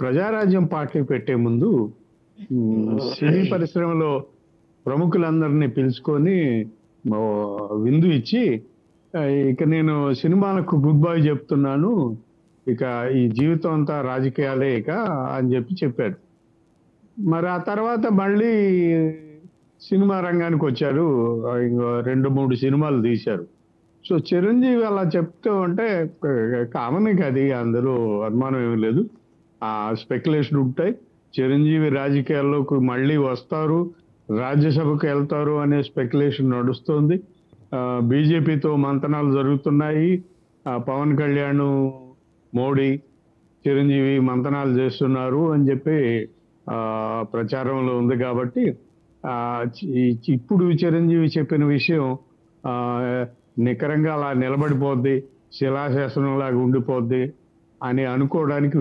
Prajarajyam party పెట్టే ముందు సినీ పరిశ్రమలో ప్రముఖులందరినీ పిలుచుకొని విందు ఇచ్చి ఇక నేను సినిమాలకు గుడ్ బై చెప్తున్నాను. ఇక ఈ జీవితం అంతా రాజకీయాలే ఇక అని చెప్పాడు. మరి ఆ తర్వాత మళ్ళీ సినిమా రంగానికి వచ్చారు. ఇంకో 2, 3 సినిమాలు తీశారు. సో చిరంజీవి అలా చెప్తూ ఉంటే కామన్ అది, అందులో అనుమానం ఏమీ లేదు. ఆ స్పెక్యులేషన్ ఉంటాయి. చిరంజీవి రాజకీయాల్లోకి మళ్ళీ వస్తారు, రాజ్యసభకు వెళ్తారు అనే స్పెక్యులేషన్ నడుస్తుంది. బీజేపీతో మంతనాలు జరుగుతున్నాయి. పవన్ కళ్యాణ్, మోడీ, చిరంజీవి మంతనాలు చేస్తున్నారు అని చెప్పి ప్రచారంలో ఉంది. కాబట్టి ఇప్పుడు చిరంజీవి చెప్పిన విషయం నికరంగా అలా నిలబడిపోద్ది, శిలాశాసనంలాగా ఉండిపోద్ది అని అనుకోవడానికి